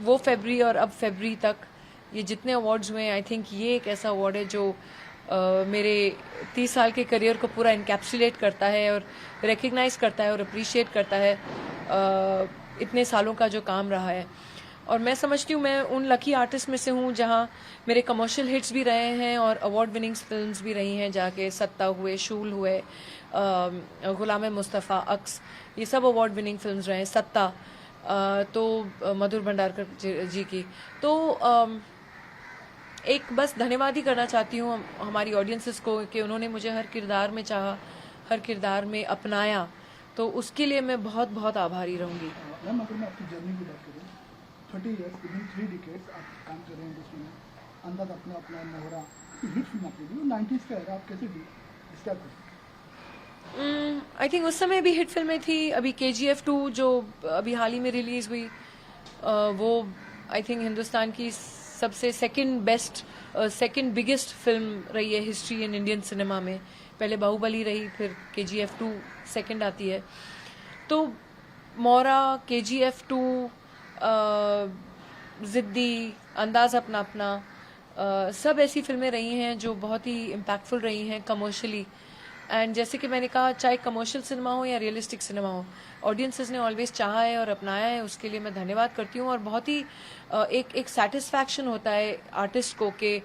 वो फरवरी और अब फरवरी तक ये जितने अवार्ड्स हुए, आई थिंक ये एक ऐसा अवार्ड है जो मेरे 30 साल के करियर को पूरा इनकैप्सुलेट करता है और रिकग्नाइज करता है और अप्रिशिएट करता है इतने सालों का जो काम रहा है। और मैं समझती हूँ मैं उन लकी आर्टिस्ट में से हूँ जहाँ मेरे कमर्शियल हिट्स भी रहे हैं और अवार्ड विनिंग फिल्म्स भी रही हैं, जाके सत्ता हुए, शूल हुए, गुलाम मुस्तफ़ा, अक्स, ये सब अवार्ड विनिंग फिल्म्स रहे हैं। सत्ता तो मधुर भंडारकर जी की। तो एक बस धन्यवाद ही करना चाहती हूँ हमारी ऑडियंसेस को कि उन्होंने मुझे हर किरदार में चाहा, हर किरदार में अपनाया, तो उसके लिए मैं बहुत बहुत आभारी रहूँगी। मैम, अगर मैं आपकी जर्नी की बात करूँ, 30 years, विदिन 3 decades आप काम कर रहे हैं इंडस्ट्री में, अंदाज अपना मोहरा, हिट फिल्म आपकी थी, 90s का era, आप कैसे डिस्क्राइब करें? आई थिंक उस समय भी हिट फिल्में थी। अभी KGF 2 जो अभी हाल ही में रिलीज हुई, वो आई थिंक हिंदुस्तान की सबसे सेकंड बिगेस्ट फिल्म रही है हिस्ट्री इन इंडियन सिनेमा में। पहले बाहुबली रही, फिर KGF 2 सेकंड आती है। तो मोरा, KGF 2, जिद्दी, अंदाज अपना सब ऐसी फिल्में रही हैं जो बहुत ही इम्पैक्टफुल रही हैं कमर्शियली। एंड जैसे कि मैंने कहा, चाहे कमर्शियल सिनेमा हो या रियलिस्टिक सिनेमा हो, ऑडियंसेस ने ऑलवेज चाहा है और अपनाया है, उसके लिए मैं धन्यवाद करती हूँ। और बहुत ही एक सेटिस्फैक्शन होता है आर्टिस्ट को कि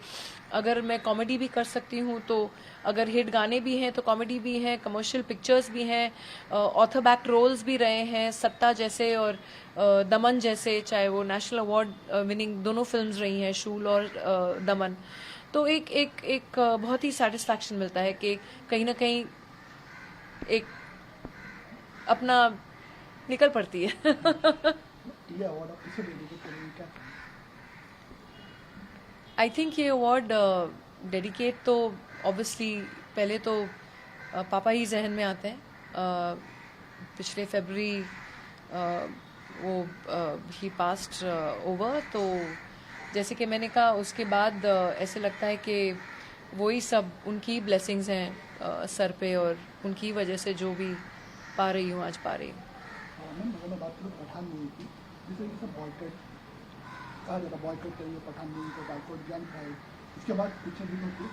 अगर मैं कॉमेडी भी कर सकती हूँ, तो अगर हिट गाने भी हैं तो कॉमेडी भी हैं, कमर्शियल पिक्चर्स भी हैं, ऑथर बैक रोल्स भी रहे हैं, सत्ता जैसे और दमन जैसे, चाहे वो नेशनल अवार्ड विनिंग दोनों फिल्म्स रही हैं, शूल और दमन। तो एक बहुत ही सेटिस्फैक्शन मिलता है कि कहीं ना कहीं एक अपना निकल पड़ती है। ये अवार्ड आप किसे डेडिकेट करेंगे, क्या? आई थिंक ये अवार्ड डेडिकेट तो ऑब्वियसली पहले तो पापा ही जहन में आते हैं। पिछले फरवरी वो ही पास्ट ओवर, तो जैसे कि मैंने कहा उसके बाद ऐसे लगता है कि वही सब उनकी ब्लेसिंग्स हैं सर पे, और उनकी वजह से जो भी पा रही हूँ आज पा रही हूँ। मैम, अगर मैं बात करूँ पठान मूवी की, जिस तरीके से बॉयकॉट कहा जाता है, बॉयकॉट करिए पठान मूवी को, बॉयकॉट जैन खाए, इसके बाद पिक्चर भी होती है।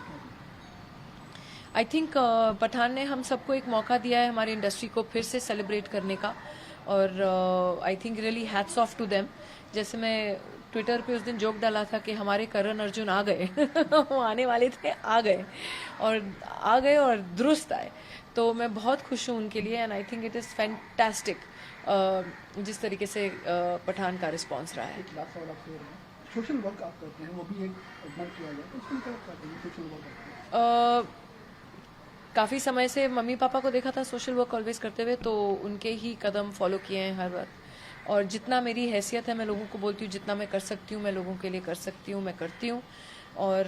आई थिंक पठान ने हम सबको एक मौका दिया है हमारी इंडस्ट्री को फिर से सेलिब्रेट करने का, और I think really hats off to them. जैसे मैं ट्विटर पे उस दिन जोक डाला था कि हमारे करण अर्जुन आ गए वो आने वाले थे, आ गए और दुरुस्त आए, तो मैं बहुत खुश हूँ उनके लिए। And I think it is fantastic जिस तरीके से पठान का रिस्पॉन्स रहा है। सोशल वर्क आप करते हैं, वो भी एक एडमायर किया गया, तो उसमें क्या करते हैं सोशल वर्क? काफ़ी समय से मम्मी पापा को देखा था सोशल वर्क ऑलवेज करते हुए, तो उनके ही कदम फॉलो किए हैं हर वक्त। और जितना मेरी हैसियत है, मैं लोगों को बोलती हूँ जितना मैं कर सकती हूँ, मैं लोगों के लिए कर सकती हूँ, मैं करती हूँ। और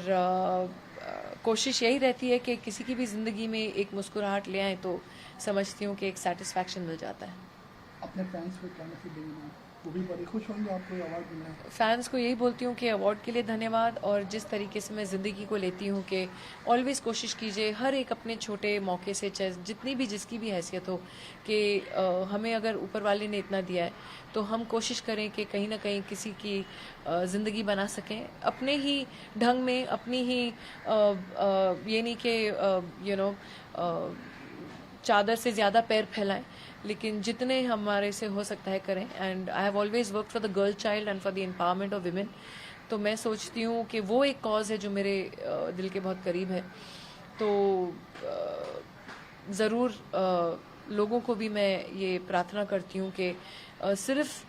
कोशिश यही रहती है कि किसी की भी ज़िंदगी में एक मुस्कुराहट ले आए, तो समझती हूँ कि एक सेटिस्फैक्शन मिल जाता है। अपने फैंस को क्या मैसेज देंगे? वो भी बड़े खुश होंगे आपको अवार्ड मिला है। फैंस को यही बोलती हूँ कि अवार्ड के लिए धन्यवाद, और जिस तरीके से मैं ज़िंदगी को लेती हूँ कि ऑलवेज कोशिश कीजिए हर एक अपने छोटे मौके से, चाहे जितनी भी जिसकी भी हैसियत हो, कि हमें अगर ऊपर वाले ने इतना दिया है तो हम कोशिश करें कि कहीं ना कहीं किसी की ज़िंदगी बना सकें अपने ही ढंग में, अपनी ही ये नहीं कि चादर से ज़्यादा पैर फैलाएं, लेकिन जितने हमारे से हो सकता है करें। And I have always work for the girl child and for the empowerment of women. तो मैं सोचती हूँ कि वो एक कॉज है जो मेरे दिल के बहुत करीब है। तो ज़रूर लोगों को भी मैं ये प्रार्थना करती हूँ कि सिर्फ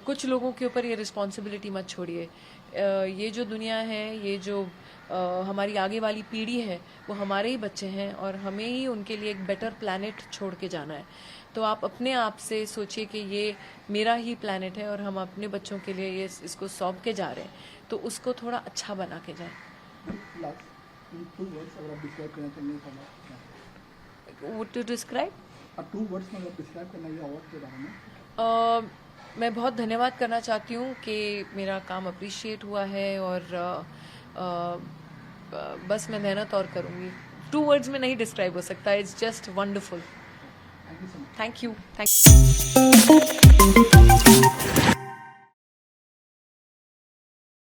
कुछ लोगों के ऊपर ये रिस्पॉन्सिबिलिटी मत छोड़िए। ये जो दुनिया है, ये जो हमारी आगे वाली पीढ़ी है, वो हमारे ही बच्चे हैं और हमें ही उनके लिए एक बेटर प्लैनेट छोड़ के जाना है। तो आप अपने आप से सोचिए कि ये मेरा ही प्लैनेट है और हम अपने बच्चों के लिए ये इसको सौंप के जा रहे हैं, तो उसको थोड़ा अच्छा बना के जाएं। What to describe? 2 words में डिस्क्राइब करना ये अवार्ड के बारे में। मैं बहुत धन्यवाद करना चाहती हूँ कि मेरा काम अप्रिशिएट हुआ है, और बस मैं मेहनत और करूँगी। 2 words में नहीं डिस्क्राइब हो सकता। It's just wonderful. Thank you so much. Thank you.